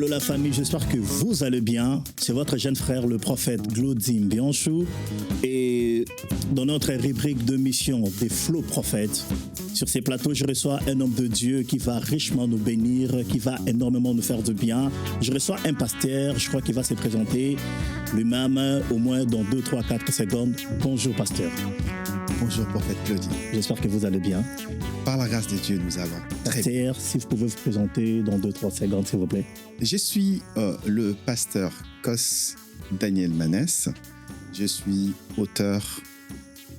Hello la famille, j'espère que vous allez bien. C'est votre jeune frère, le prophète Glodim Bianchou. Et dans notre rubrique de mission des flots prophètes, sur ces plateaux, je reçois un homme de Dieu qui va richement nous bénir, qui va énormément nous faire du bien. Je reçois un pasteur, je crois qu'il va se présenter lui-même au moins dans 2, 3, 4 secondes. Bonjour pasteur. Bonjour prophète Claudie. J'espère que vous allez bien. Par la grâce de Dieu, nous allons très bien. Pasteur, si vous pouvez vous présenter dans 2, 3 secondes, s'il vous plaît. Je suis le pasteur Kos Daniel Manès. Je suis auteur,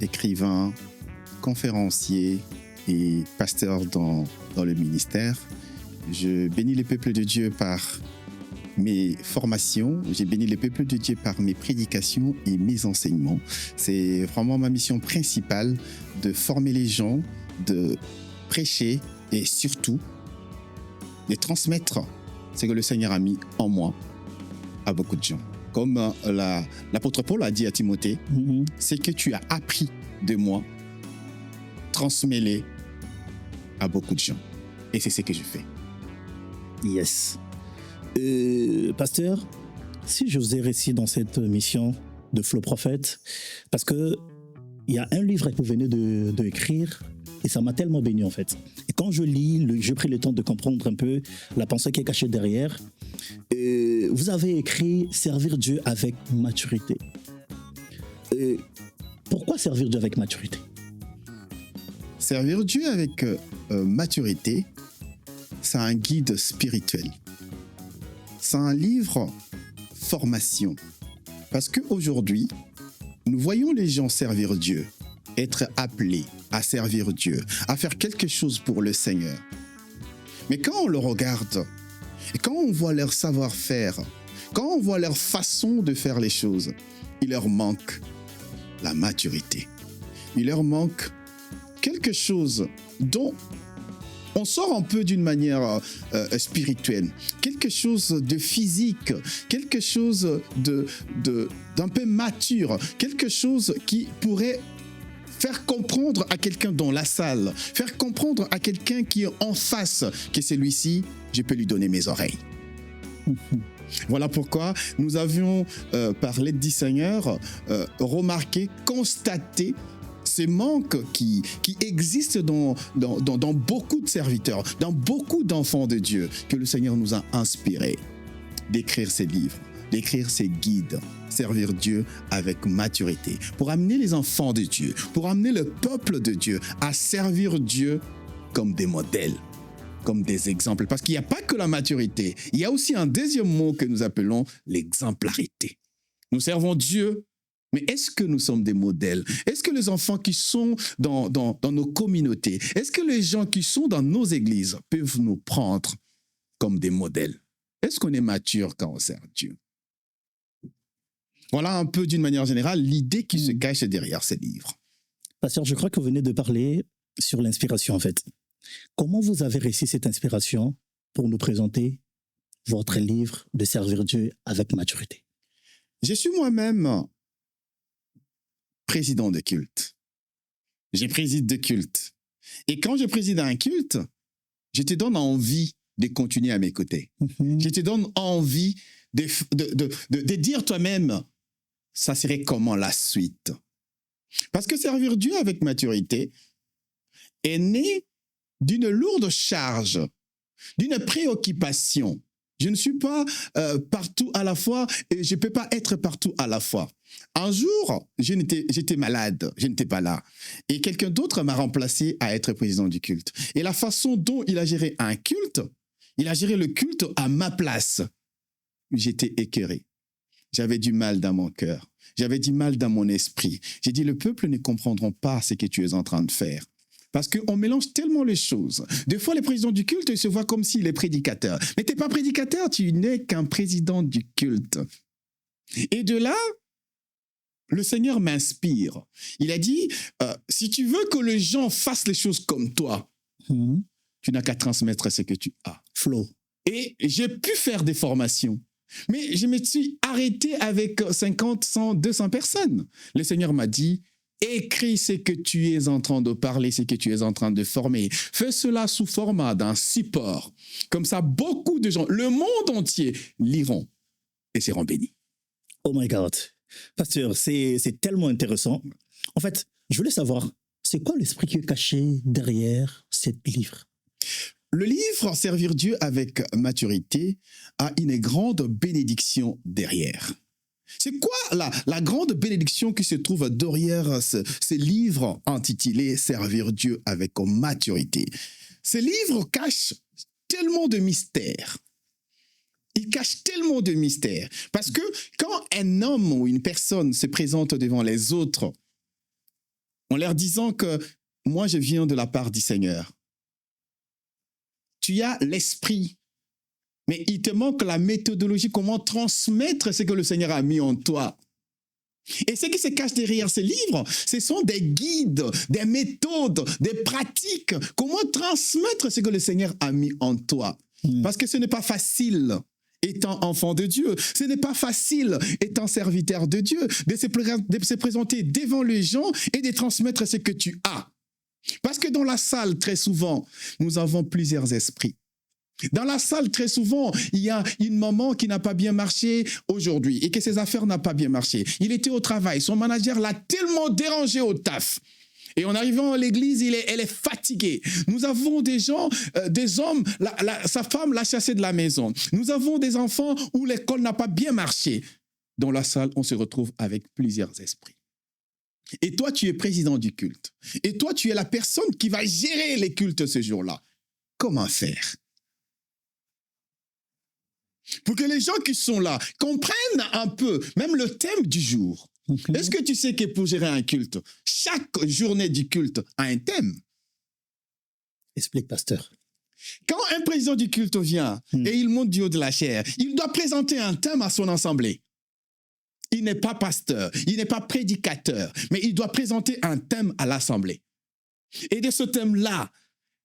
écrivain, conférencier et pasteur dans le ministère. Je bénis le peuple de Dieu par mes formations, j'ai béni le peuple de Dieu par mes prédications et mes enseignements. C'est vraiment ma mission principale de former les gens, de prêcher et surtout de transmettre ce que le Seigneur a mis en moi à beaucoup de gens. Comme l'apôtre Paul a dit à Timothée, c'est que tu as appris de moi, transmets-les à beaucoup de gens. Et c'est ce que je fais. Yes. Pasteur, si je vous ai réussi dans cette mission de Flow Prophète, parce que il y a un livre que vous venez d'écrire et ça m'a tellement béni en fait. Et quand je lis, je pris le temps de comprendre un peu la pensée qui est cachée derrière. Vous avez écrit servir Dieu avec maturité. Pourquoi servir Dieu avec maturité? Servir Dieu avec maturité, c'est un guide spirituel. C'est un livre formation. Parce qu'aujourd'hui, nous voyons les gens servir Dieu, être appelés à servir Dieu, à faire quelque chose pour le Seigneur. Mais quand on le regarde, et quand on voit leur savoir-faire, quand on voit leur façon de faire les choses, il leur manque la maturité. Il leur manque quelque chose dont on sort un peu d'une manière spirituelle, quelque chose de physique, quelque chose d'un peu mature, quelque chose qui pourrait faire comprendre à quelqu'un dans la salle, faire comprendre à quelqu'un qui est en face que celui-ci, je peux lui donner mes oreilles. Voilà pourquoi nous avions, par l'aide du Seigneur, remarqué, constaté ces manques qui existent dans beaucoup de serviteurs, dans beaucoup d'enfants de Dieu, que le Seigneur nous a inspirés d'écrire ces livres, d'écrire ces guides, servir Dieu avec maturité, pour amener les enfants de Dieu, pour amener le peuple de Dieu à servir Dieu comme des modèles, comme des exemples. Parce qu'il n'y a pas que la maturité, il y a aussi un deuxième mot que nous appelons l'exemplarité. Nous servons Dieu. Mais est-ce que nous sommes des modèles? Est-ce que les enfants qui sont dans nos communautés, est-ce que les gens qui sont dans nos églises peuvent nous prendre comme des modèles? Est-ce qu'on est mature quand on sert Dieu? Voilà un peu d'une manière générale l'idée qui se cache derrière ces livres. Pasteur, je crois que vous venez de parler sur l'inspiration en fait. Comment vous avez réussi cette inspiration pour nous présenter votre livre de servir Dieu avec maturité? Je suis moi-même président de culte. Je préside de culte. Et quand je préside un culte, je te donne envie de continuer à m'écouter. Je te donne envie de dire toi-même, ça serait comment la suite? Parce que servir Dieu avec maturité est né d'une lourde charge, d'une préoccupation. Je ne suis pas partout à la fois et je ne peux pas être partout à la fois. Un jour, j'étais malade, je n'étais pas là. Et quelqu'un d'autre m'a remplacé à être président du culte. Et la façon dont il a géré un culte, il a géré le culte à ma place. J'étais écœuré. J'avais du mal dans mon cœur. J'avais du mal dans mon esprit. J'ai dit, le peuple ne comprendront pas ce que tu es en train de faire. Parce qu'on mélange tellement les choses. Des fois, les présidents du culte se voient comme s'il est prédicateur. Mais tu n'es pas prédicateur, tu n'es qu'un président du culte. Et de là, le Seigneur m'inspire. Il a dit, si tu veux que les gens fassent les choses comme toi, tu n'as qu'à transmettre ce que tu as. Flow. Et j'ai pu faire des formations. Mais je me suis arrêté avec 50, 100, 200 personnes. Le Seigneur m'a dit, Écris ce que tu es en train de parler, ce que tu es en train de former. Fais cela sous format d'un support. Comme ça, beaucoup de gens, le monde entier, liront et seront bénis. Oh my God. Pasteur, c'est tellement intéressant. En fait, je voulais savoir, c'est quoi l'esprit qui est caché derrière ce livre? Le livre Servir Dieu avec maturité a une grande bénédiction derrière. C'est quoi la grande bénédiction qui se trouve derrière ce livre intitulé Servir Dieu avec maturité? Ce livre cache tellement de mystères. Il cache tellement de mystères. Parce que quand un homme ou une personne se présente devant les autres, en leur disant que moi je viens de la part du Seigneur, tu as l'esprit, mais il te manque la méthodologie, comment transmettre ce que le Seigneur a mis en toi. Et ce qui se cache derrière ces livres, ce sont des guides, des méthodes, des pratiques, comment transmettre ce que le Seigneur a mis en toi. Parce que ce n'est pas facile, étant enfant de Dieu, ce n'est pas facile, étant serviteur de Dieu, de se présenter devant les gens et de transmettre ce que tu as. Parce que dans la salle, très souvent, nous avons plusieurs esprits. Dans la salle, très souvent, il y a une maman qui n'a pas bien marché aujourd'hui et que ses affaires n'ont pas bien marché. Il était au travail, son manager l'a tellement dérangé au taf. Et en arrivant à l'église, elle est fatiguée. Nous avons des gens, des hommes, sa femme l'a chassé de la maison. Nous avons des enfants où l'école n'a pas bien marché. Dans la salle, on se retrouve avec plusieurs esprits. Et toi, tu es président du culte. Et toi, tu es la personne qui va gérer les cultes ce jour-là. Comment faire? Pour que les gens qui sont là comprennent un peu, même le thème du jour. Est-ce que tu sais que pour gérer un culte, chaque journée du culte a un thème? Explique, pasteur. Quand un président du culte vient et il monte du haut de la chaire, il doit présenter un thème à son assemblée. Il n'est pas pasteur, il n'est pas prédicateur, mais il doit présenter un thème à l'assemblée. Et de ce thème-là,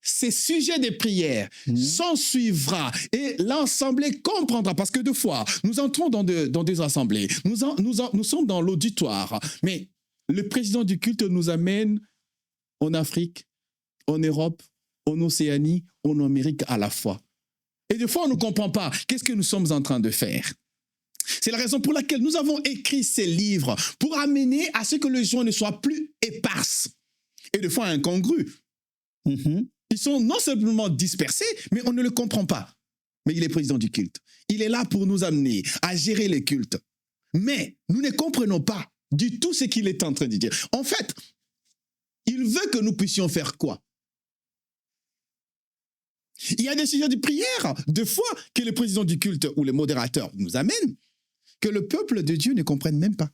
ces sujets de prière s'en suivra et l'assemblée comprendra. Parce que deux fois, nous entrons dans des assemblées, nous sommes dans l'auditoire, mais le président du culte nous amène en Afrique, en Europe, en Océanie, en Amérique à la fois. Et des fois, on ne comprend pas qu'est-ce que nous sommes en train de faire. C'est la raison pour laquelle nous avons écrit ces livres, pour amener à ce que les gens ne soient plus éparses et des fois incongrus. Ils sont non seulement dispersés, mais on ne le comprend pas. Mais il est président du culte. Il est là pour nous amener à gérer les cultes. Mais nous ne comprenons pas du tout ce qu'il est en train de dire. En fait, il veut que nous puissions faire quoi? Il y a des sujets de prière, de foi, que le président du culte ou le modérateur nous amène, que le peuple de Dieu ne comprenne même pas.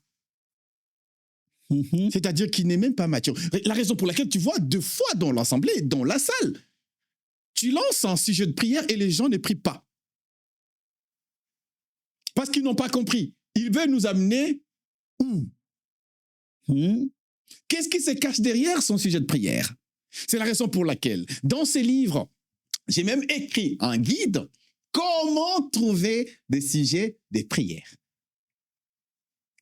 C'est-à-dire qu'il n'est même pas mature. La raison pour laquelle tu vois deux fois dans l'assemblée, dans la salle, tu lances un sujet de prière et les gens ne prient pas. Parce qu'ils n'ont pas compris. Ils veulent nous amener où? Qu'est-ce qui se cache derrière son sujet de prière? C'est la raison pour laquelle, dans ces livres, j'ai même écrit un guide, comment trouver des sujets de prière.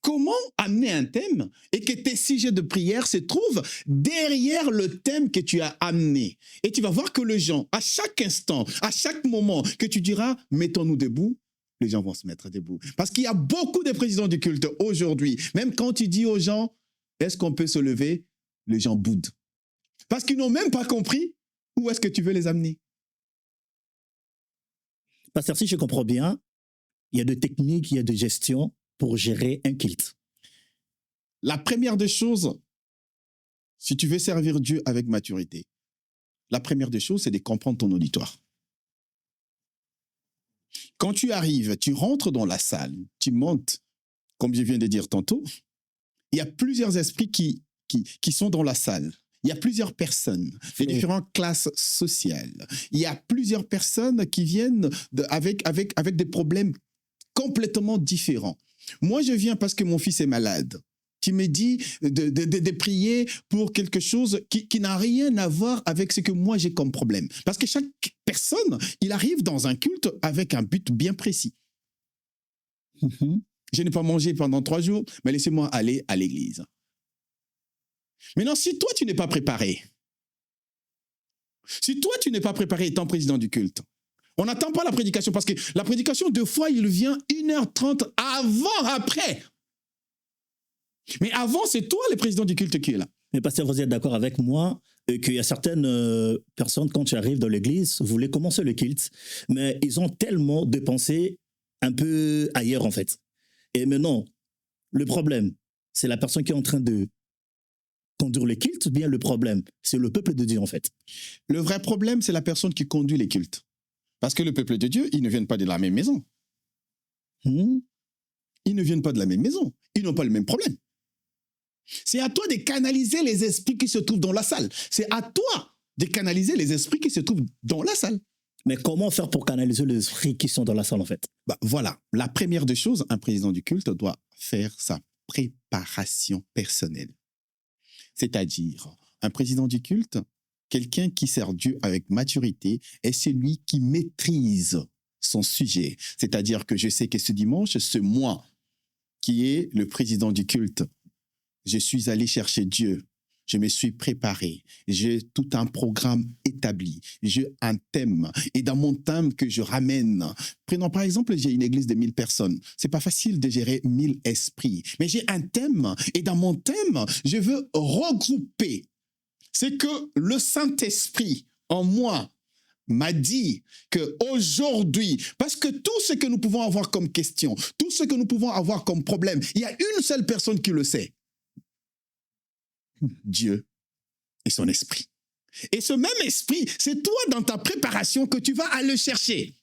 Comment amener un thème et que tes sujets de prière se trouvent derrière le thème que tu as amené. Et tu vas voir que les gens, à chaque instant, à chaque moment que tu diras « mettons-nous debout », les gens vont se mettre debout. Parce qu'il y a beaucoup de présidents du culte aujourd'hui. Même quand tu dis aux gens « est-ce qu'on peut se lever ?» les gens boudent. Parce qu'ils n'ont même pas compris où est-ce que tu veux les amener. Pasteur, si je comprends bien, il y a des techniques, il y a des gestions pour gérer un culte. La première des choses, si tu veux servir Dieu avec maturité, la première des choses, c'est de comprendre ton auditoire. Quand tu arrives, tu rentres dans la salle, tu montes, comme je viens de dire tantôt, il y a plusieurs esprits qui sont dans la salle. Il y a plusieurs personnes, de différentes classes sociales. Il y a plusieurs personnes qui viennent avec des problèmes complètement différents. Moi, je viens parce que mon fils est malade. Tu me dis de prier pour quelque chose qui n'a rien à voir avec ce que moi j'ai comme problème. Parce que chaque personne, il arrive dans un culte avec un but bien précis. Je n'ai pas mangé pendant 3 jours, mais laissez-moi aller à l'église. Maintenant, si toi, tu n'es pas préparé, étant président du culte, on n'attend pas la prédication parce que la prédication, deux fois, il vient 1h30 avant, après. Mais avant, c'est toi, le président du culte, qui est là. Mais pasteur, vous êtes d'accord avec moi qu'il y a certaines personnes, quand tu arrives dans l'église, voulaient commencer le culte, mais ils ont tellement de pensées un peu ailleurs, en fait. Et maintenant, le problème, c'est la personne qui est en train de conduire le culte, ou bien le problème, c'est le peuple de Dieu, en fait. Le vrai problème, c'est la personne qui conduit les cultes. Parce que le peuple de Dieu, ils ne viennent pas de la même maison. Ils ne viennent pas de la même maison. Ils n'ont pas le même problème. C'est à toi de canaliser les esprits qui se trouvent dans la salle. C'est à toi de canaliser les esprits qui se trouvent dans la salle. Mais comment faire pour canaliser les esprits qui sont dans la salle, en fait? Voilà. La première des choses, un président du culte doit faire sa préparation personnelle. C'est-à-dire, un président du culte, quelqu'un qui sert Dieu avec maturité, est celui qui maîtrise son sujet. C'est-à-dire que je sais que ce dimanche, ce mois, qui est le président du culte, je suis allé chercher Dieu. Je me suis préparé. J'ai tout un programme établi. J'ai un thème. Et dans mon thème que je ramène, prenons par exemple, j'ai une église de 1000 personnes. C'est pas facile de gérer 1000 esprits. Mais j'ai un thème. Et dans mon thème, je veux regrouper ce que le Saint-Esprit en moi m'a dit qu'aujourd'hui, parce que tout ce que nous pouvons avoir comme question, tout ce que nous pouvons avoir comme problème, il y a une seule personne qui le sait. Dieu et son esprit. Et ce même esprit, c'est toi dans ta préparation que tu vas aller chercher.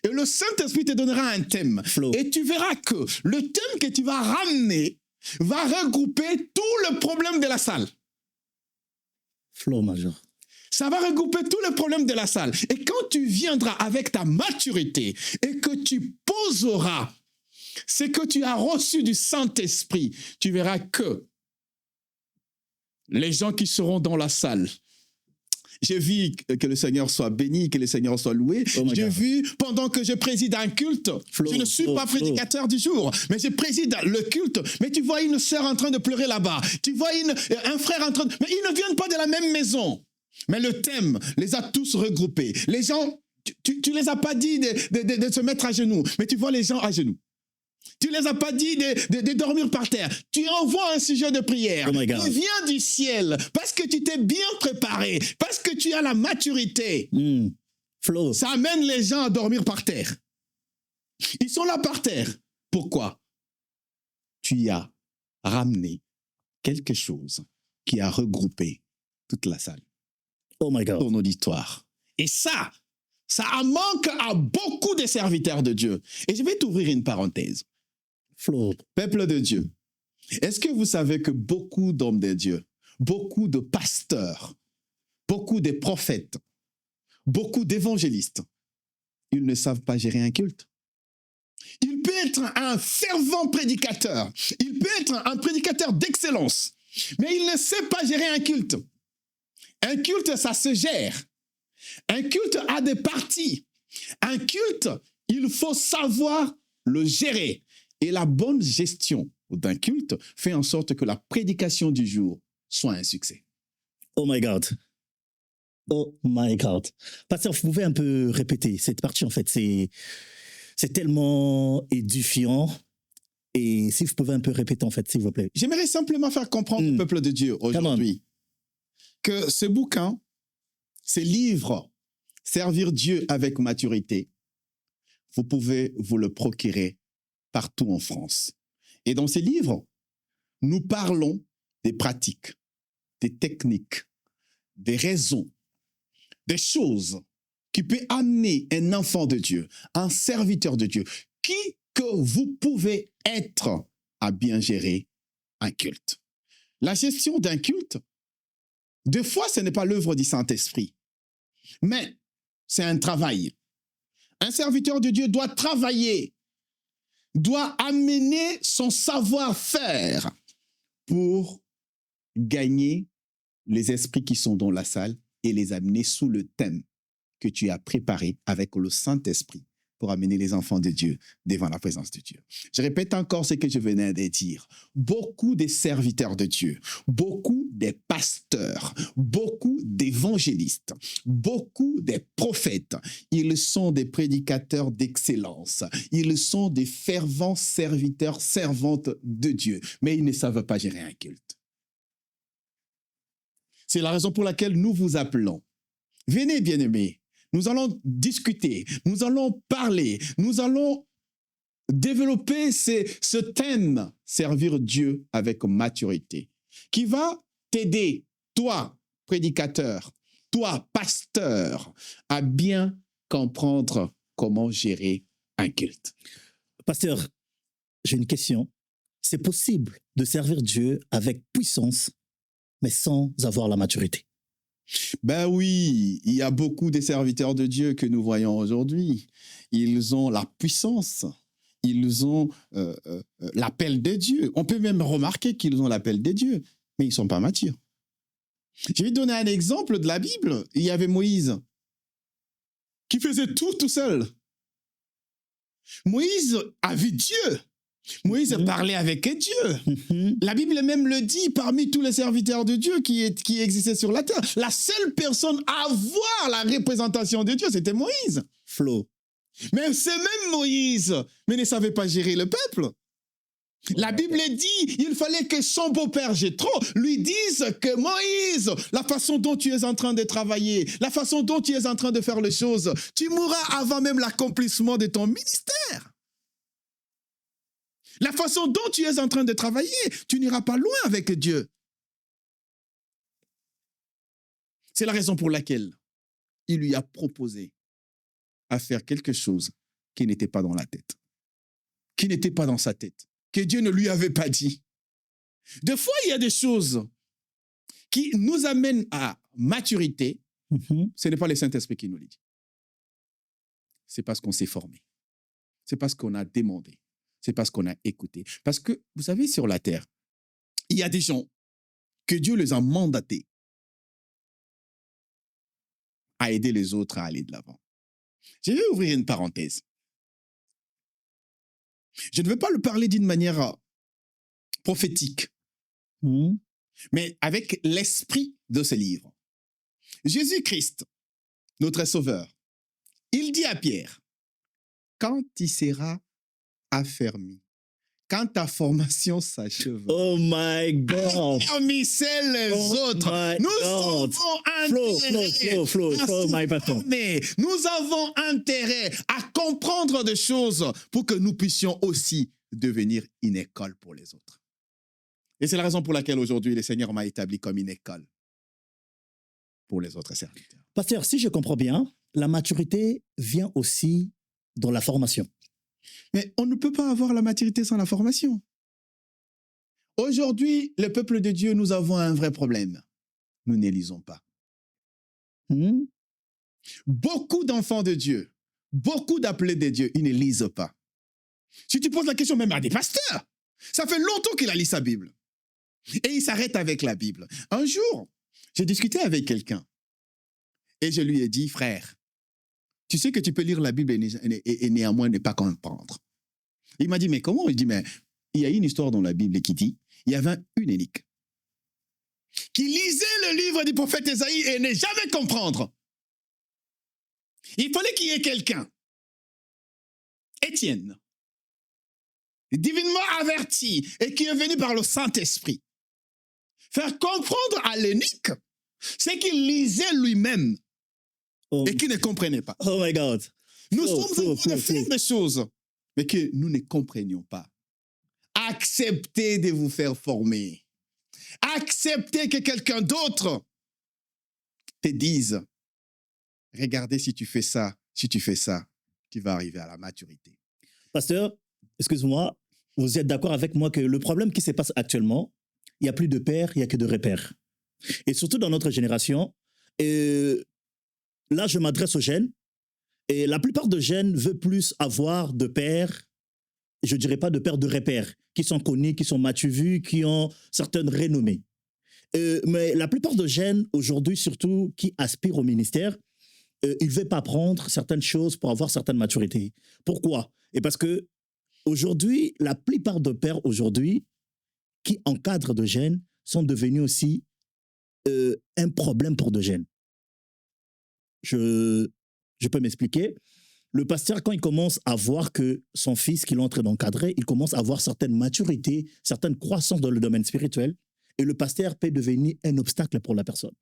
Et le Saint-Esprit te donnera un thème. Flo. Et tu verras que le thème que tu vas ramener va regrouper tout le problème de la salle. Flo major. Ça va regrouper tout le problème de la salle. Et quand tu viendras avec ta maturité et que tu poseras ce que tu as reçu du Saint-Esprit, tu verras que les gens qui seront dans la salle, j'ai vu que le Seigneur soit béni, que le Seigneur soit loué. J'ai vu, pendant que je préside un culte, je ne suis pas prédicateur du jour, mais je préside le culte. Mais tu vois une sœur en train de pleurer là-bas. Tu vois un frère en train de... Mais ils ne viennent pas de la même maison. Mais le thème les a tous regroupés. Les gens, tu les as pas dit de se mettre à genoux, mais tu vois les gens à genoux. Tu ne les as pas dit de dormir par terre. Tu envoies un sujet de prière. Oh my God. Il vient du ciel parce que tu t'es bien préparé, parce que tu as la maturité. Flo. Ça amène les gens à dormir par terre. Ils sont là par terre. Pourquoi? Tu y as ramené quelque chose qui a regroupé toute la salle. Oh my God. Ton auditoire. Et ça manque à beaucoup de serviteurs de Dieu. Et je vais t'ouvrir une parenthèse. Flo. Peuple de Dieu, est-ce que vous savez que beaucoup d'hommes de Dieu, beaucoup de pasteurs, beaucoup de prophètes, beaucoup d'évangélistes, ils ne savent pas gérer un culte? Il peut être un fervent prédicateur, il peut être un prédicateur d'excellence, mais il ne sait pas gérer un culte. Un culte, ça se gère. Un culte a des parties. Un culte, il faut savoir le gérer. Et la bonne gestion d'un culte fait en sorte que la prédication du jour soit un succès. Oh my God. Oh my God. Pasteur, vous pouvez un peu répéter cette partie, en fait. C'est tellement édifiant. Et si vous pouvez un peu répéter, en fait, s'il vous plaît. J'aimerais simplement faire comprendre au peuple de Dieu aujourd'hui que ce bouquin, ce livre, Servir Dieu avec maturité, vous pouvez vous le procurer partout en France. Et dans ces livres, nous parlons des pratiques, des techniques, des raisons, des choses qui peuvent amener un enfant de Dieu, un serviteur de Dieu, qui que vous pouvez être à bien gérer un culte. La gestion d'un culte, des fois, ce n'est pas l'œuvre du Saint-Esprit, mais c'est un travail. Un serviteur de Dieu doit travailler, doit amener son savoir-faire pour gagner les esprits qui sont dans la salle et les amener sous le thème que tu as préparé avec le Saint-Esprit pour amener les enfants de Dieu devant la présence de Dieu. Je répète encore ce que je venais de dire. Beaucoup des serviteurs de Dieu, beaucoup des pasteurs, beaucoup d'évangélistes, beaucoup des prophètes, ils sont des prédicateurs d'excellence. Ils sont des fervents serviteurs, servantes de Dieu, mais ils ne savent pas gérer un culte. C'est la raison pour laquelle nous vous appelons. Venez, bien-aimés. Nous allons discuter, nous allons parler, nous allons développer ce thème, servir Dieu avec maturité, qui va t'aider, toi, prédicateur, toi, pasteur, à bien comprendre comment gérer un culte. Pasteur, j'ai une question. C'est possible de servir Dieu avec puissance, mais sans avoir la maturité? Ben oui, il y a beaucoup de serviteurs de Dieu que nous voyons aujourd'hui. Ils ont la puissance, ils ont l'appel de Dieu. On peut même remarquer qu'ils ont l'appel de Dieu, mais ils ne sont pas matures. Je vais donner un exemple de la Bible. Il y avait Moïse qui faisait tout seul. Moïse a vu Dieu. Moïse parlait avec Dieu. La Bible même le dit, parmi tous les serviteurs de Dieu qui existaient sur la terre, la seule personne à voir la représentation de Dieu, c'était Moïse. Flo. Mais ce même Moïse, mais ne savait pas gérer le peuple. La Bible dit, il fallait que son beau-père Jéthro lui dise que Moïse, la façon dont tu es en train de travailler, la façon dont tu es en train de faire les choses, tu mourras avant même l'accomplissement de ton ministère. La façon dont tu es en train de travailler, tu n'iras pas loin avec Dieu. C'est la raison pour laquelle il lui a proposé à faire quelque chose qui n'était pas dans la tête, qui n'était pas dans sa tête, que Dieu ne lui avait pas dit. Des fois, il y a des choses qui nous amènent à maturité. Ce n'est pas le Saint-Esprit qui nous le dit. C'est parce qu'on s'est formé. C'est parce qu'on a demandé. C'est parce qu'on a écouté. Parce que, vous savez, sur la terre, il y a des gens que Dieu les a mandatés à aider les autres à aller de l'avant. Je vais ouvrir une parenthèse. Je ne veux pas le parler d'une manière prophétique, mais avec l'esprit de ce livre. Jésus-Christ, notre Sauveur, il dit à Pierre, quand il sera affermi, quand ta formation s'achève. Oh my God! Affermissez les autres. Nous avons intérêt à comprendre des choses pour que nous puissions aussi devenir une école pour les autres. Et c'est la raison pour laquelle aujourd'hui le Seigneur m'a établi comme une école pour les autres serviteurs. Pasteur, si je comprends bien, la maturité vient aussi dans la formation. Mais on ne peut pas avoir la maturité sans la formation. Aujourd'hui, le peuple de Dieu, nous avons un vrai problème. Nous ne lisons pas. Beaucoup d'enfants de Dieu, beaucoup d'appelés de Dieu, ils ne lisent pas. Si tu poses la question même à des pasteurs, ça fait longtemps qu'il a lu sa Bible. Et il s'arrête avec la Bible. Un jour, j'ai discuté avec quelqu'un et je lui ai dit, frère, tu sais que tu peux lire la Bible et néanmoins ne pas comprendre. Il m'a dit, mais comment? Il dit, mais il y a une histoire dans la Bible qui dit, il y avait une eunuque qui lisait le livre du prophète Ésaïe et ne jamais comprendre. Il fallait qu'il y ait quelqu'un, Étienne, divinement averti et qui est venu par le Saint-Esprit, faire comprendre à l'eunuque ce qu'il lisait lui-même. Et qui ne comprenait pas. Oh my God. Nous sommes en train de faire des choses, mais que nous ne comprenions pas. Acceptez de vous faire former. Acceptez que quelqu'un d'autre te dise, regardez si tu fais ça, tu vas arriver à la maturité. Pasteur, excuse-moi, vous êtes d'accord avec moi que le problème qui se passe actuellement, il n'y a plus de père, il n'y a que de repères. Et surtout dans notre génération, là, je m'adresse aux jeunes, et la plupart des jeunes veulent plus avoir de pères, je ne dirais pas de pères de repères, qui sont connus, qui sont vus, qui ont certaines renommées. Mais la plupart des jeunes, aujourd'hui, surtout, qui aspirent au ministère, il ne veut pas prendre certaines choses pour avoir certaines maturités. Pourquoi? Et parce que aujourd'hui, la plupart de pères aujourd'hui qui encadrent de jeunes sont devenus aussi un problème pour de jeunes. Je peux m'expliquer. Le pasteur, quand il commence à voir que son fils qu'il est en train d'encadrer, il commence à avoir certaines maturités, certaines croissances dans le domaine spirituel, et le pasteur peut devenir un obstacle pour la personne.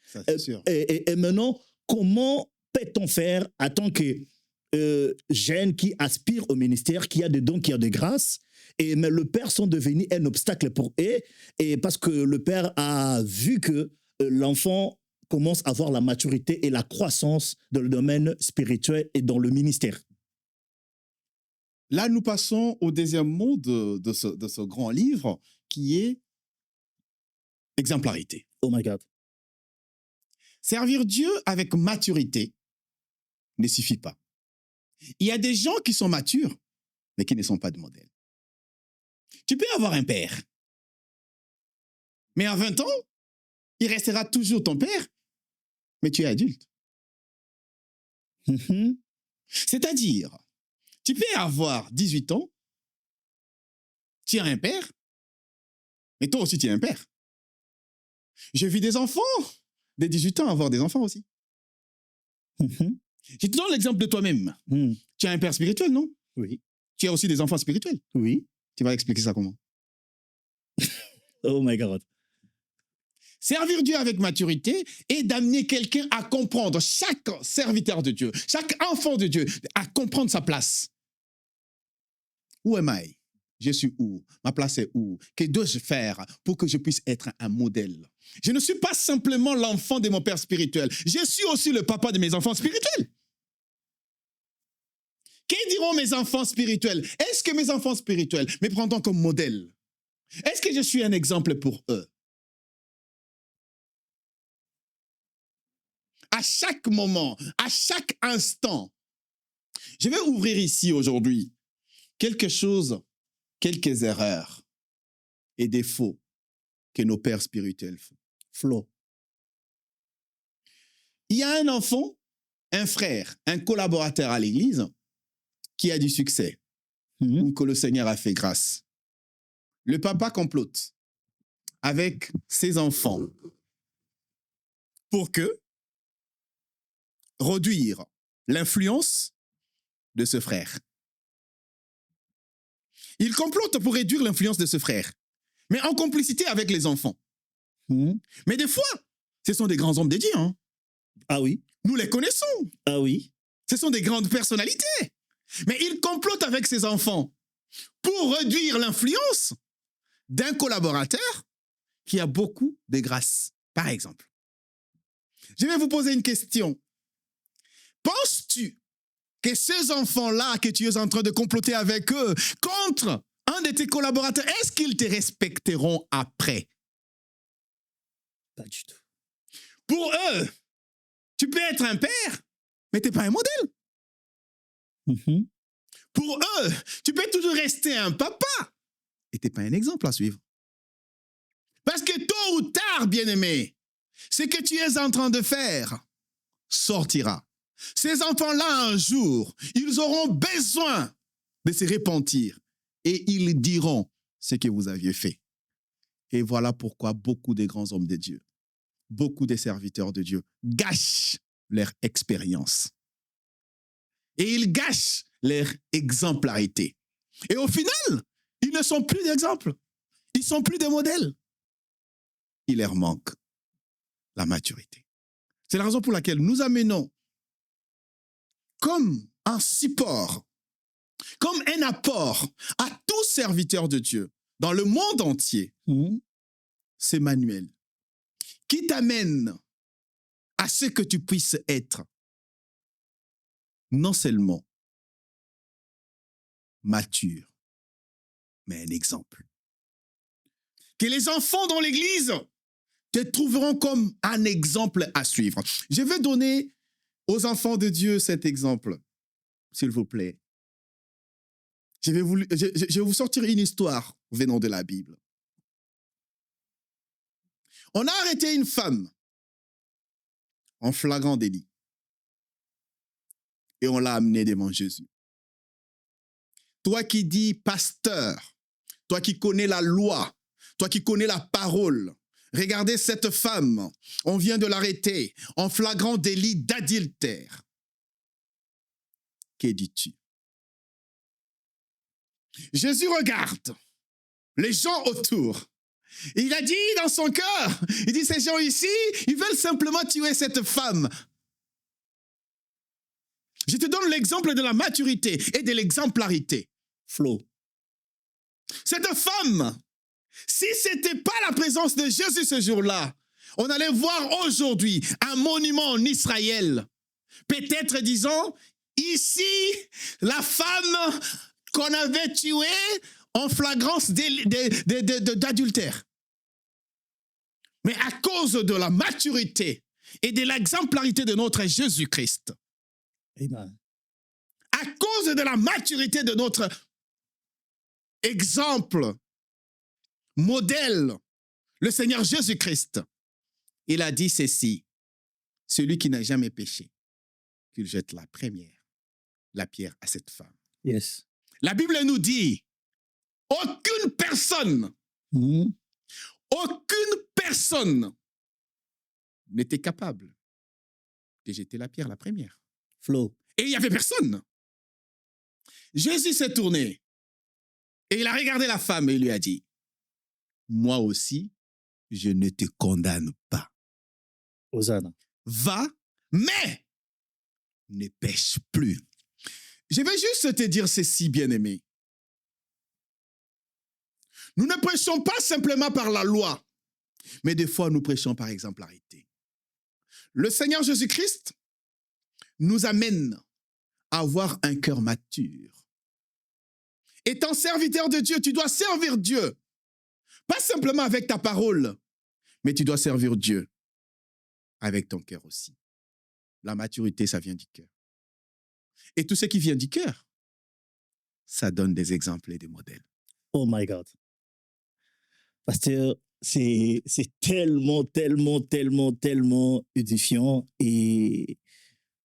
Ça, c'est sûr. Et maintenant, comment peut-on faire en tant que jeune qui aspire au ministère, qui a des dons, qui a des grâces, mais le père sont devenus un obstacle pour eux, et parce que le père a vu que l'enfant commence à avoir la maturité et la croissance dans le domaine spirituel et dans le ministère. Là, nous passons au deuxième mot de ce grand livre, qui est exemplarité. Oh my God. Servir Dieu avec maturité ne suffit pas. Il y a des gens qui sont matures, mais qui ne sont pas de modèle. Tu peux avoir un père, mais à 20 ans, il restera toujours ton père, mais tu es adulte. C'est-à-dire, tu peux avoir 18 ans, tu as un père, mais toi aussi tu es un père. J'ai vu des enfants de 18 ans avoir des enfants aussi. Je te donne l'exemple de toi-même. Tu as un père spirituel, non? Oui. Tu as aussi des enfants spirituels. Oui. Tu vas expliquer ça comment? Oh my God. Servir Dieu avec maturité et d'amener quelqu'un à comprendre, chaque serviteur de Dieu, chaque enfant de Dieu, à comprendre sa place. Où am I? Je suis où? Ma place est où? Que dois-je faire pour que je puisse être un modèle? Je ne suis pas simplement l'enfant de mon père spirituel. Je suis aussi le papa de mes enfants spirituels. Que diront mes enfants spirituels? Est-ce que mes enfants spirituels me prendront comme modèle? Est-ce que je suis un exemple pour eux? À chaque moment, à chaque instant, je vais ouvrir ici aujourd'hui quelques erreurs et défauts que nos pères spirituels font. Flo. Il y a un enfant, un frère, un collaborateur à l'église qui a du succès ou que le Seigneur a fait grâce. Le papa complote avec ses enfants pour réduire l'influence de ce frère. Il complote pour réduire l'influence de ce frère, mais en complicité avec les enfants. Mais des fois, ce sont des grands hommes de Dieu. Hein? Ah oui. Nous les connaissons. Ah oui. Ce sont des grandes personnalités. Mais il complote avec ses enfants pour réduire l'influence d'un collaborateur qui a beaucoup de grâce, par exemple. Je vais vous poser une question. Penses-tu que ces enfants-là que tu es en train de comploter avec eux contre un de tes collaborateurs, est-ce qu'ils te respecteront après? Pas du tout. Pour eux, tu peux être un père, mais tu n'es pas un modèle. Pour eux, tu peux toujours rester un papa et tu n'es pas un exemple à suivre. Parce que tôt ou tard, bien-aimé, ce que tu es en train de faire sortira. Ces enfants-là, un jour, ils auront besoin de se repentir et ils diront ce que vous aviez fait. Et voilà pourquoi beaucoup de grands hommes de Dieu, beaucoup de serviteurs de Dieu gâchent leur expérience. Et ils gâchent leur exemplarité. Et au final, ils ne sont plus d'exemples. Ils ne sont plus de modèles. Il leur manque la maturité. C'est la raison pour laquelle nous amenons comme un support, comme un apport à tout serviteur de Dieu dans le monde entier, ces manuels qui t'amènent à ce que tu puisses être non seulement mature, mais un exemple. Que les enfants dans l'église te trouveront comme un exemple à suivre. Je vais donner aux enfants de Dieu cet exemple, s'il vous plaît. Je vais vous sortir une histoire venant de la Bible. On a arrêté une femme en flagrant délit. et on l'a amené devant Jésus. Toi qui dis pasteur, toi qui connais la loi, toi qui connais la parole, regardez cette femme, on vient de l'arrêter en flagrant délit d'adultère. Que dis-tu? Jésus regarde les gens autour. Il a dit dans son cœur, il dit ces gens ici, ils veulent simplement tuer cette femme. Je te donne l'exemple de la maturité et de l'exemplarité. Flo. Cette femme, si ce n'était pas la présence de Jésus ce jour-là, on allait voir aujourd'hui un monument en Israël. Peut-être disons, ici, la femme qu'on avait tuée en flagrance d'adultère. Mais à cause de la maturité et de l'exemplarité de notre Jésus-Christ, Amen. à cause de la maturité de notre exemple, modèle, le Seigneur Jésus-Christ, il a dit ceci, celui qui n'a jamais péché, qu'il jette la pierre à cette femme. Yes. La Bible nous dit, aucune personne n'était capable de jeter la pierre la première. Flo. Et il n'y avait personne. Jésus s'est tourné et il a regardé la femme et il lui a dit, moi aussi, je ne te condamne pas. Hosanna. Va, mais ne pêche plus. Je vais juste te dire ceci, bien-aimé. Nous ne prêchons pas simplement par la loi, mais des fois nous prêchons par exemplarité. Le Seigneur Jésus-Christ nous amène à avoir un cœur mature. Étant serviteur de Dieu, tu dois servir Dieu. Pas simplement avec ta parole, mais tu dois servir Dieu avec ton cœur aussi. La maturité, ça vient du cœur. Et tout ce qui vient du cœur, ça donne des exemples et des modèles. Oh my God. Pasteur, c'est tellement édifiant. Et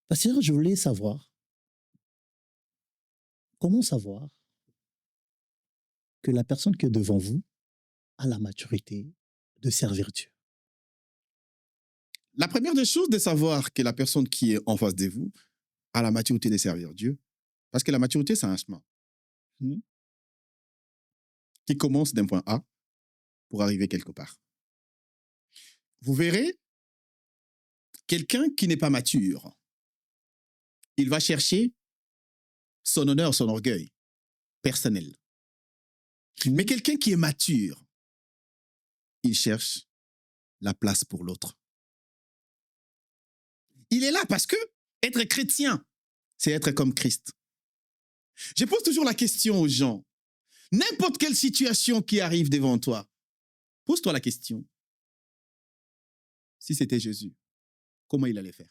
pasteur, je voulais savoir, comment savoir que la personne qui est devant vous a la maturité de servir Dieu? La première des choses, de savoir que la personne qui est en face de vous a la maturité de servir Dieu. Parce que la maturité, c'est un chemin qui commence d'un point A pour arriver quelque part. Vous verrez, quelqu'un qui n'est pas mature, il va chercher son honneur, son orgueil personnel. Mais quelqu'un qui est mature, il cherche la place pour l'autre. Il est là parce que être chrétien, c'est être comme Christ. Je pose toujours la question aux gens. N'importe quelle situation qui arrive devant toi, pose-toi la question. Si c'était Jésus, comment il allait faire?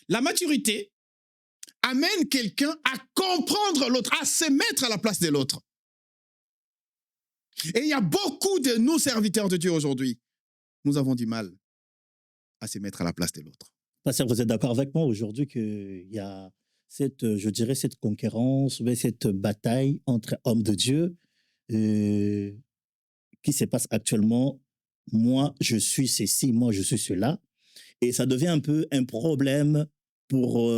La maturité amène quelqu'un à comprendre l'autre, à se mettre à la place de l'autre. Et il y a beaucoup de nous, serviteurs de Dieu aujourd'hui, nous avons du mal à se mettre à la place de l'autre. Pasteur, vous êtes d'accord avec moi aujourd'hui qu'il y a cette, je dirais, cette concurrence, cette bataille entre hommes de Dieu qui se passe actuellement. Moi, je suis ceci, moi, je suis cela. Et ça devient un peu un problème pour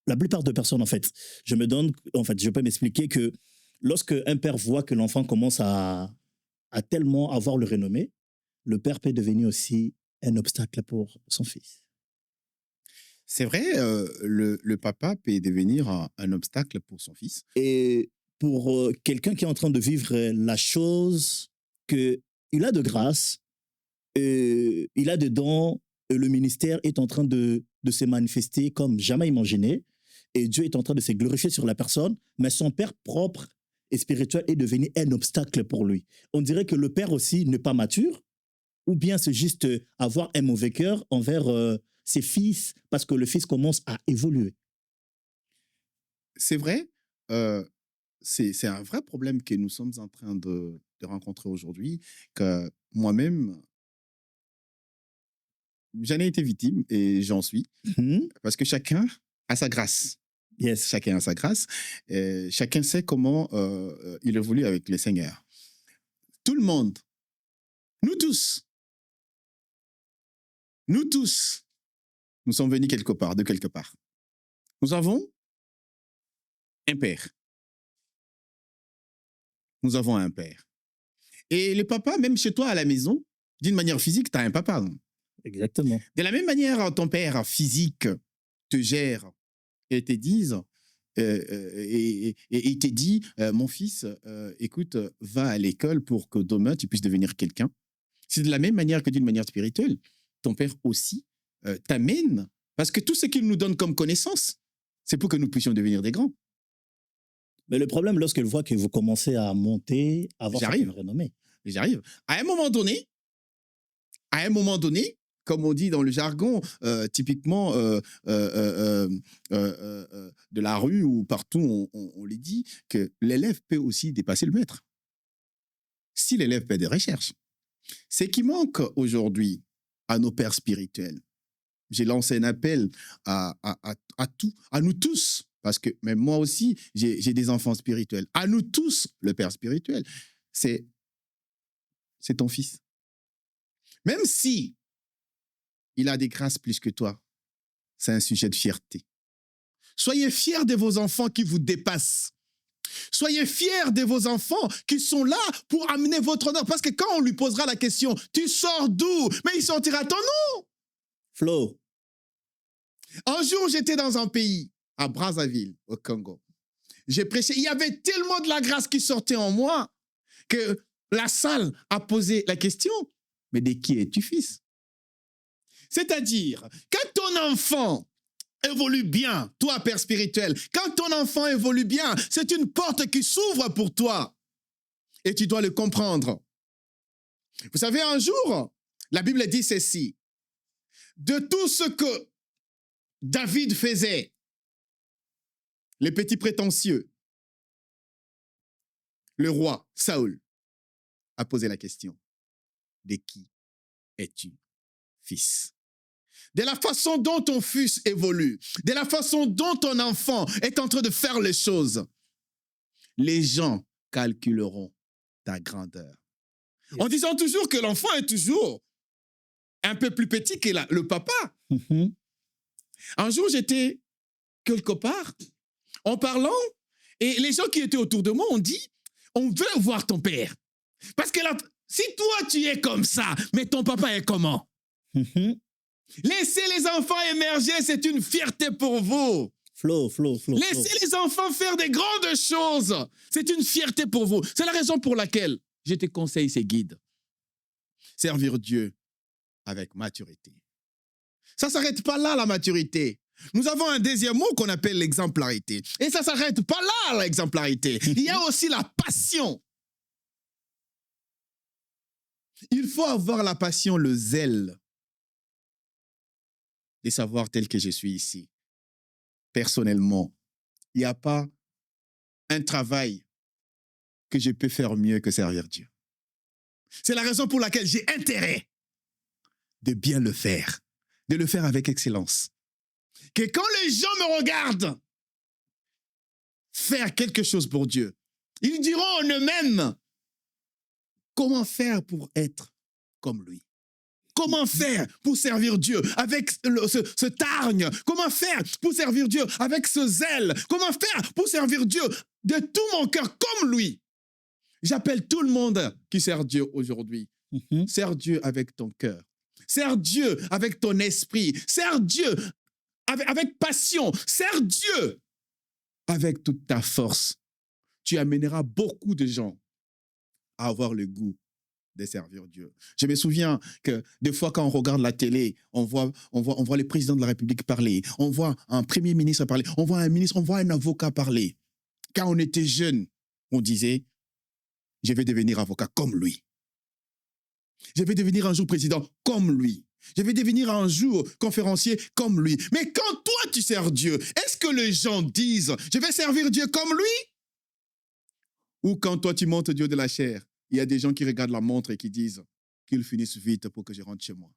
la plupart de personnes, en fait. Je peux m'expliquer que lorsque un père voit que l'enfant commence à tellement avoir le renommé, le père peut devenir aussi un obstacle pour son fils. C'est vrai, le papa peut devenir un obstacle pour son fils. Et pour quelqu'un qui est en train de vivre la chose, qu'il a de grâce, il a de dons, le ministère est en train de se manifester comme jamais imaginé, et Dieu est en train de se glorifier sur la personne, mais son père propre et spirituel est devenu un obstacle pour lui. On dirait que le père aussi n'est pas mature, ou bien c'est juste avoir un mauvais cœur envers ses fils, parce que le fils commence à évoluer. C'est vrai, c'est un vrai problème que nous sommes en train de rencontrer aujourd'hui, que moi-même, j'en ai été victime et j'en suis. Mhm. Parce que chacun a sa grâce. Yes. Chacun a sa grâce. Chacun sait comment il évolue avec le Seigneur. Tout le monde, nous tous, nous sommes venus quelque part, de quelque part. Nous avons un père. Nous avons un père. Et le papa, même chez toi à la maison, d'une manière physique, tu as un papa. Exactement. De la même manière, ton père physique te gère et te dise, et il te dit, mon fils, écoute, va à l'école pour que demain tu puisses devenir quelqu'un. C'est de la même manière que d'une manière spirituelle. Ton père aussi t'amène, parce que tout ce qu'il nous donne comme connaissance, c'est pour que nous puissions devenir des grands. Mais le problème, lorsqu'elle voit que vous commencez à monter, à avoir J'arrive. une renommée. J'arrive. À un moment donné, comme on dit dans le jargon, typiquement de la rue ou partout, on les dit que l'élève peut aussi dépasser le maître. Si l'élève fait des recherches. Ce qui manque aujourd'hui à nos pères spirituels, j'ai lancé un appel à nous tous, parce que même moi aussi, j'ai des enfants spirituels. À nous tous, le père spirituel, c'est ton fils. Même si il a des grâces plus que toi, c'est un sujet de fierté. Soyez fiers de vos enfants qui vous dépassent. Soyez fiers de vos enfants qui sont là pour amener votre honneur. Parce que quand on lui posera la question, tu sors d'où? Mais il sortira ton nom. Flo. Un jour, j'étais dans un pays, à Brazzaville, au Congo. J'ai prêché. Il y avait tellement de la grâce qui sortait en moi que la salle a posé la question, mais de qui es-tu fils? C'est-à-dire, quand ton enfant évolue bien, toi, père spirituel, quand ton enfant évolue bien, c'est une porte qui s'ouvre pour toi. Et tu dois le comprendre. Vous savez, un jour, la Bible dit ceci. De tout ce que David faisait, les petits prétentieux, le roi Saül a posé la question. De qui es-tu fils? De la façon dont ton fils évolue, de la façon dont ton enfant est en train de faire les choses, les gens calculeront ta grandeur. Yes. En disant toujours que l'enfant est toujours un peu plus petit que le papa. Mm-hmm. Un jour, j'étais quelque part en parlant et les gens qui étaient autour de moi ont dit, on veut voir ton père. Parce que là, si toi, tu es comme ça, mais ton papa est comment? Mm-hmm. Laissez les enfants émerger, c'est une fierté pour vous. Flo. Laissez les enfants faire des grandes choses. C'est une fierté pour vous. C'est la raison pour laquelle je te conseille ces guides. Servir Dieu avec maturité. Ça ne s'arrête pas là, la maturité. Nous avons un deuxième mot qu'on appelle l'exemplarité. Et ça ne s'arrête pas là, l'exemplarité. Il y a aussi la passion. Il faut avoir la passion, le zèle de savoir tel que je suis ici. Personnellement, il n'y a pas un travail que je peux faire mieux que servir Dieu. C'est la raison pour laquelle j'ai intérêt de bien le faire, de le faire avec excellence. Que quand les gens me regardent faire quelque chose pour Dieu, ils diront en eux-mêmes comment faire pour être comme lui. Comment faire pour servir Dieu avec ce targne? Comment faire pour servir Dieu avec ce zèle? Comment faire pour servir Dieu de tout mon cœur comme lui? J'appelle tout le monde qui sert Dieu aujourd'hui. Mm-hmm. Sers Dieu avec ton cœur. Sers Dieu avec ton esprit. Sers Dieu avec passion. Sers Dieu avec toute ta force. Tu amèneras beaucoup de gens à avoir le goût de servir Dieu. Je me souviens que des fois, quand on regarde la télé, on voit le président de la République parler, on voit un premier ministre parler, on voit un ministre, on voit un avocat parler. Quand on était jeune, on disait, je vais devenir avocat comme lui. Je vais devenir un jour président comme lui. Je vais devenir un jour conférencier comme lui. Mais quand toi, tu sers Dieu, est-ce que les gens disent, je vais servir Dieu comme lui? Ou quand toi, tu montes Dieu de la chair, il y a des gens qui regardent la montre et qui disent qu'il finisse vite pour que je rentre chez moi.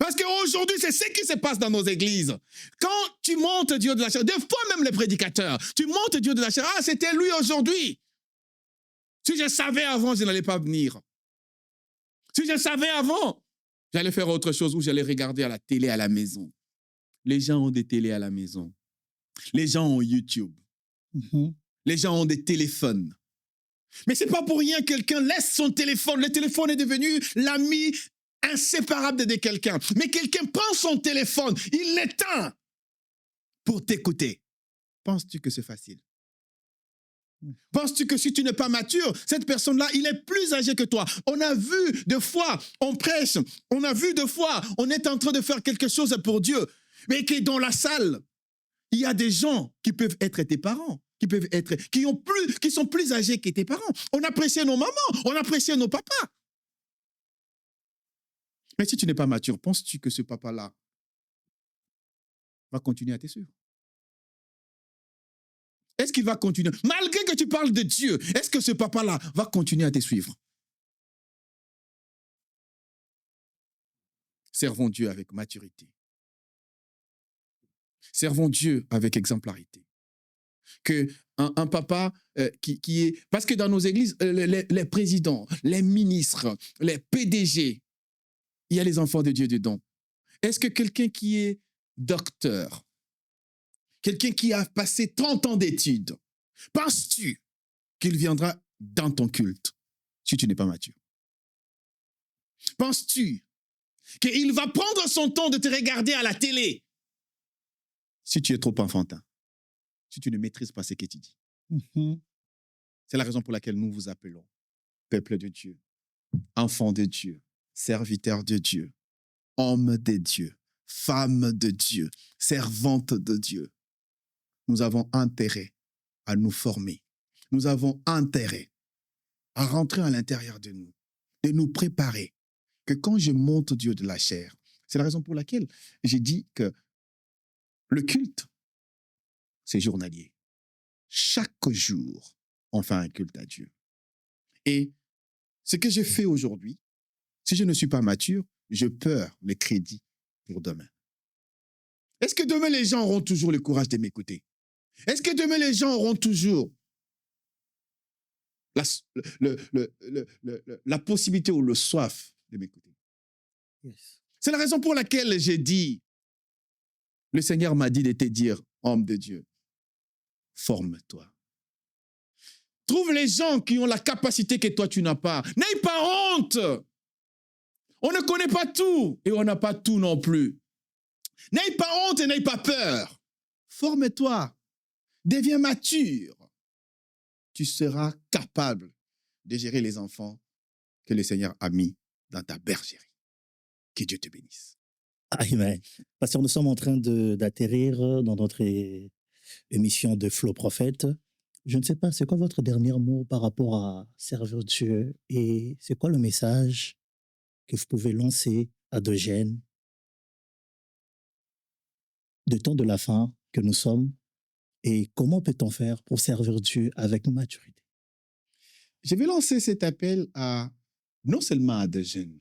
Parce qu'aujourd'hui, c'est ce qui se passe dans nos églises. Quand tu montes Dieu de la chair, des fois même les prédicateurs, tu montes Dieu de la chair, ah, c'était lui aujourd'hui. Si je savais avant, je n'allais pas venir. Si je savais avant, j'allais faire autre chose ou j'allais regarder à la télé à la maison. Les gens ont des télés à la maison. Les gens ont YouTube. Les gens ont des téléphones. Mais c'est pas pour rien que quelqu'un laisse son téléphone. Le téléphone est devenu l'ami inséparable de quelqu'un. Mais quelqu'un prend son téléphone, il l'éteint pour t'écouter. Penses-tu que c'est facile? Penses-tu que si tu n'es pas mature, cette personne-là, il est plus âgé que toi? On a vu de fois, on prêche, on a vu de fois, on est en train de faire quelque chose pour Dieu. Mais que dans la salle, il y a des gens qui peuvent être tes parents, qui sont plus âgés que tes parents. On apprécie nos mamans, on apprécie nos papas. Mais si tu n'es pas mature, penses-tu que ce papa-là va continuer à te suivre? Est-ce qu'il va continuer? Malgré que tu parles de Dieu, est-ce que ce papa-là va continuer à te suivre? Servons Dieu avec maturité. Servons Dieu avec exemplarité. Un papa qui est... Parce que dans nos églises, les présidents, les ministres, les PDG, il y a les enfants de Dieu dedans. Est-ce que quelqu'un qui est docteur, quelqu'un qui a passé 30 ans d'études, penses-tu qu'il viendra dans ton culte si tu n'es pas mature? Penses-tu qu'il va prendre son temps de te regarder à la télé si tu es trop enfantin, si tu ne maîtrises pas ce que tu dis? C'est la raison pour laquelle nous vous appelons peuple de Dieu, enfants de Dieu, serviteurs de Dieu, hommes de Dieu, femmes de Dieu, servantes de Dieu. Nous avons intérêt à nous former. Nous avons intérêt à rentrer à l'intérieur de nous préparer. Que quand je monte Dieu de la chair, c'est la raison pour laquelle j'ai dit que le culte, c'est journalier. Chaque jour, on fait un culte à Dieu. Et ce que je fais aujourd'hui, si je ne suis pas mature, je perds le crédit pour demain. Est-ce que demain, les gens auront toujours le courage de m'écouter? Est-ce que demain, les gens auront toujours la possibilité ou le soif de m'écouter? Yes. C'est la raison pour laquelle j'ai dit, le Seigneur m'a dit de te dire, homme de Dieu, forme-toi. Trouve les gens qui ont la capacité que toi, tu n'as pas. N'aie pas honte. On ne connaît pas tout et on n'a pas tout non plus. N'aie pas honte et n'aie pas peur. Forme-toi. Deviens mature. Tu seras capable de gérer les enfants que le Seigneur a mis dans ta bergerie. Que Dieu te bénisse. Amen. Pasteur, nous sommes en train d'atterrir dans notre émission de Flow Prophète. Je ne sais pas, c'est quoi votre dernier mot par rapport à servir Dieu et c'est quoi le message que vous pouvez lancer à de jeunes de temps de la fin que nous sommes et comment peut-on faire pour servir Dieu avec maturité? Je vais lancer cet appel non seulement à des jeunes,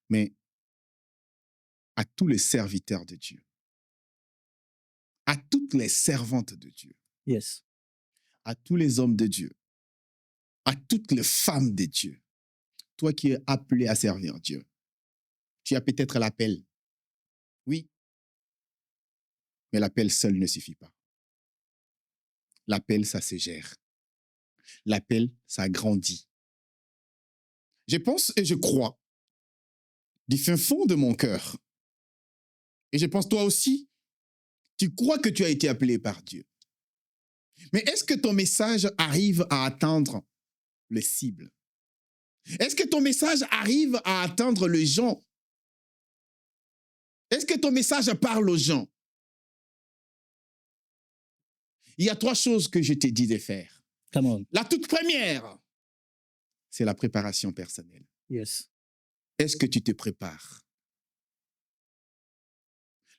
mais à tous les serviteurs de Dieu, à toutes les servantes de Dieu, Yes. à tous les hommes de Dieu, à toutes les femmes de Dieu. Toi qui es appelé à servir Dieu, tu as peut-être l'appel. Oui, mais l'appel seul ne suffit pas. L'appel, ça se gère. L'appel, ça grandit. Je pense et je crois du fin fond de mon cœur. Et je pense toi aussi, tu crois que tu as été appelé par Dieu. Mais est-ce que ton message arrive à atteindre les cibles? Est-ce que ton message arrive à atteindre les gens? Est-ce que ton message parle aux gens? Il y a 3 choses que je t'ai dit de faire. Come on. La toute première, c'est la préparation personnelle. Yes. Est-ce que tu te prépares?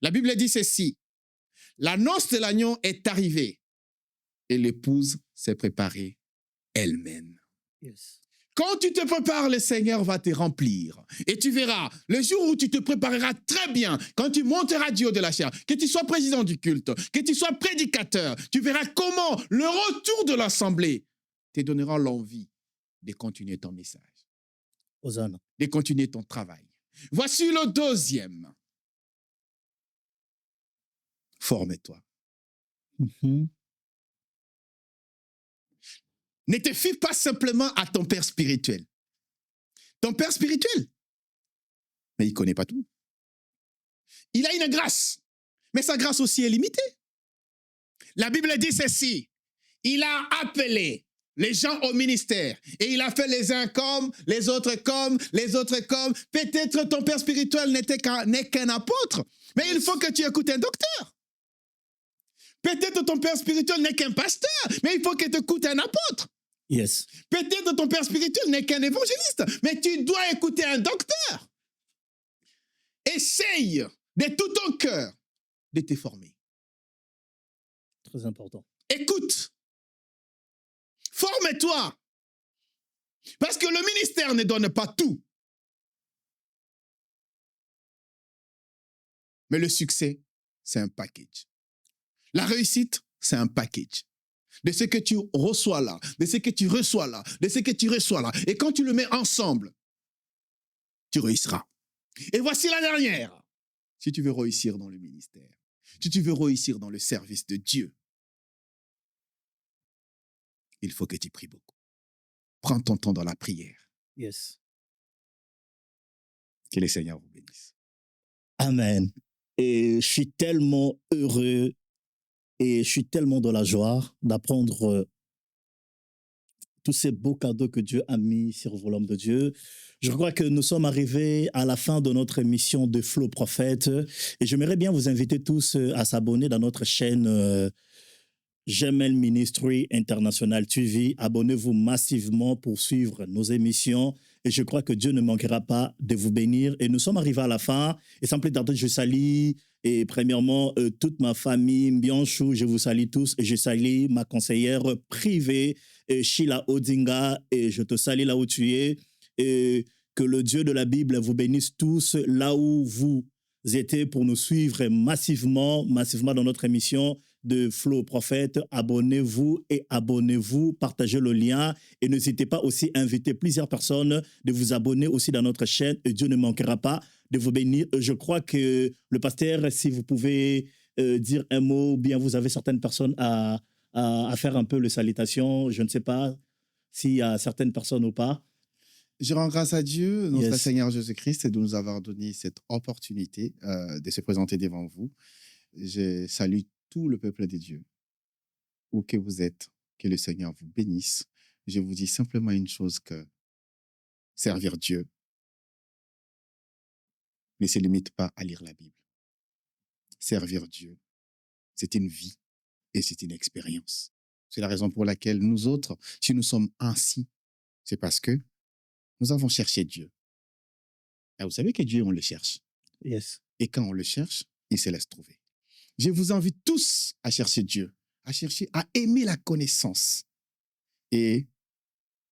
La Bible dit ceci. La noce de l'agneau est arrivée et l'épouse s'est préparée elle-même. Yes. Quand tu te prépares, le Seigneur va te remplir. Et tu verras, le jour où tu te prépareras très bien, quand tu monteras du haut de la chair, que tu sois président du culte, que tu sois prédicateur, tu verras comment le retour de l'assemblée te donnera l'envie de continuer ton message, Hosanna. de continuer ton travail. Voici le deuxième. Forme-toi. Mhm. Ne te fie pas simplement à ton père spirituel. Ton père spirituel, mais il ne connaît pas tout. Il a une grâce, mais sa grâce aussi est limitée. La Bible dit ceci, il a appelé les gens au ministère et il a fait les uns comme, les autres comme, les autres comme. Peut-être ton père spirituel n'est qu'un apôtre, mais il faut que tu écoutes un docteur. Peut-être ton père spirituel n'est qu'un pasteur, mais il faut que tu écoutes un apôtre. Yes. Peut-être ton père spirituel n'est qu'un évangéliste, mais tu dois écouter un docteur. Essaye de tout ton cœur de te former. Très important. Écoute. Forme-toi. Parce que le ministère ne donne pas tout. Mais le succès, c'est un package. La réussite, c'est un package. De ce que tu reçois là, de ce que tu reçois là, de ce que tu reçois là. Et quand tu le mets ensemble, tu réussiras. Et voici la dernière. Si tu veux réussir dans le ministère, si tu veux réussir dans le service de Dieu, il faut que tu pries beaucoup. Prends ton temps dans la prière. Yes. Que le Seigneur vous bénisse. Amen. Et je suis tellement heureux et je suis tellement dans la joie d'apprendre tous ces beaux cadeaux que Dieu a mis sur vos l'homme de Dieu. Je crois que nous sommes arrivés à la fin de notre émission de Flow Prophète et j'aimerais bien vous inviter tous à s'abonner dans notre chaîne Gemel Ministry International TV. Abonnez-vous massivement pour suivre nos émissions et je crois que Dieu ne manquera pas de vous bénir. Et nous sommes arrivés à la fin et sans plus tarder, je salue et premièrement toute ma famille Mbianchou, je vous salue tous et je salue ma conseillère privée Sheila Odinga et je te salue là où tu es et que le Dieu de la Bible vous bénisse tous là où vous êtes pour nous suivre massivement dans notre émission de Flow Prophète. Abonnez-vous, partagez le lien et n'hésitez pas aussi à inviter plusieurs personnes de vous abonner aussi dans notre chaîne et Dieu ne manquera pas de vous bénir. Je crois que le pasteur, si vous pouvez dire un mot, ou bien vous avez certaines personnes à faire un peu les salutations, je ne sais pas s'il y a certaines personnes ou pas. Je rends grâce à Dieu, notre Yes. Seigneur Jésus-Christ, de nous avoir donné cette opportunité de se présenter devant vous. Je salue tout le peuple de Dieu, où que vous êtes, que le Seigneur vous bénisse. Je vous dis simplement une chose, que servir Dieu ne se limite pas à lire la Bible. Servir Dieu, c'est une vie et c'est une expérience. C'est la raison pour laquelle nous autres, si nous sommes ainsi, c'est parce que nous avons cherché Dieu. Et vous savez que Dieu, on le cherche. Yes. Et quand on le cherche, il se laisse trouver. Je vous invite tous à chercher Dieu, à aimer la connaissance. Et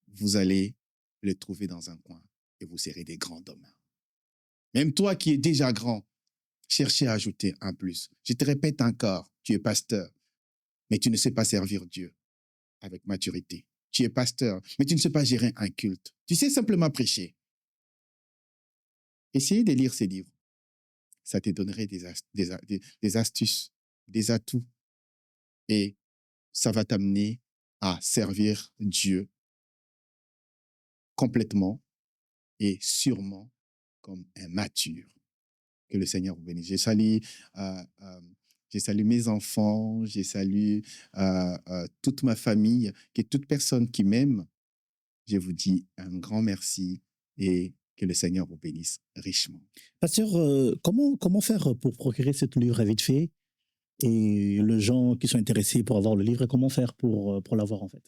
vous allez le trouver dans un coin et vous serez des grands hommes. Même toi qui es déjà grand, cherchez à ajouter un plus. Je te répète encore, tu es pasteur, mais tu ne sais pas servir Dieu avec maturité. Tu es pasteur, mais tu ne sais pas gérer un culte. Tu sais simplement prêcher. Essayez de lire ces livres. Ça te donnerait des astuces, des atouts. Et ça va t'amener à servir Dieu complètement et sûrement comme un mature. Que le Seigneur vous bénisse. Je salue mes enfants, je salue toute ma famille, que toute personne qui m'aime, je vous dis un grand merci et que le Seigneur vous bénisse richement. Pasteur, comment faire pour procurer ce livre vite fait? Et les gens qui sont intéressés pour avoir le livre, comment faire pour l'avoir en fait?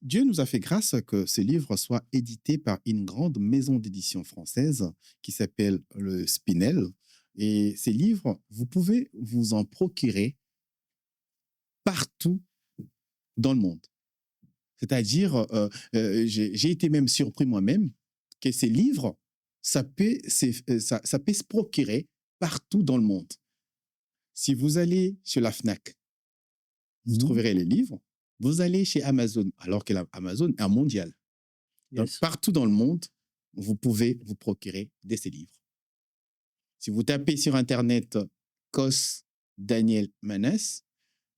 Dieu nous a fait grâce que ce livre soit édité par une grande maison d'édition française qui s'appelle le Spinel. Et ces livres, vous pouvez vous en procurer partout dans le monde. C'est-à-dire, j'ai été même surpris moi-même que ces livres, ça peut se procurer partout dans le monde. Si vous allez chez la Fnac, vous trouverez les livres. Vous allez chez Amazon, alors que Amazon est un mondial. Donc, partout dans le monde, vous pouvez vous procurer de ces livres. Si vous tapez sur Internet Kos Daniel Manès,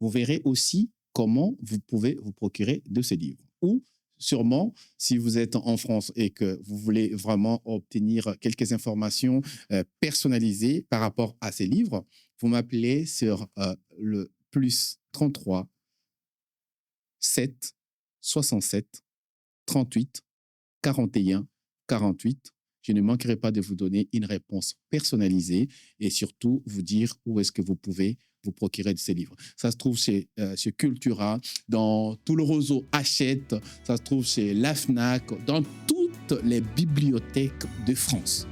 vous verrez aussi comment vous pouvez vous procurer de ces livres. Ou sûrement, si vous êtes en France et que vous voulez vraiment obtenir quelques informations personnalisées par rapport à ces livres, vous m'appelez sur le plus 33 7 67 38 41 48. Je ne manquerai pas de vous donner une réponse personnalisée et surtout vous dire où est-ce que vous pouvez vous procurer de ces livres. Ça se trouve chez Cultura, dans tout le réseau Hachette, ça se trouve chez la Fnac, dans toutes les bibliothèques de France.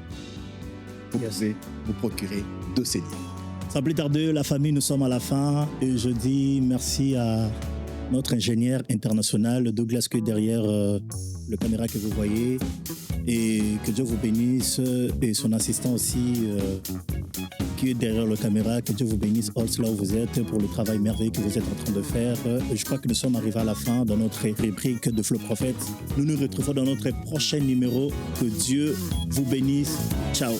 Vous pouvez vous procurer de ces livres. Sans plus tarder, la famille, nous sommes à la fin et je dis merci à notre ingénieur international Douglas qui est derrière le caméra que vous voyez, et que Dieu vous bénisse, et son assistant aussi qui est derrière la caméra, que Dieu vous bénisse là où vous êtes pour le travail merveilleux que vous êtes en train de faire. Je crois que nous sommes arrivés à la fin de notre rubrique de Flow Prophète. Nous nous retrouvons dans notre prochain numéro. Que Dieu vous bénisse. Ciao.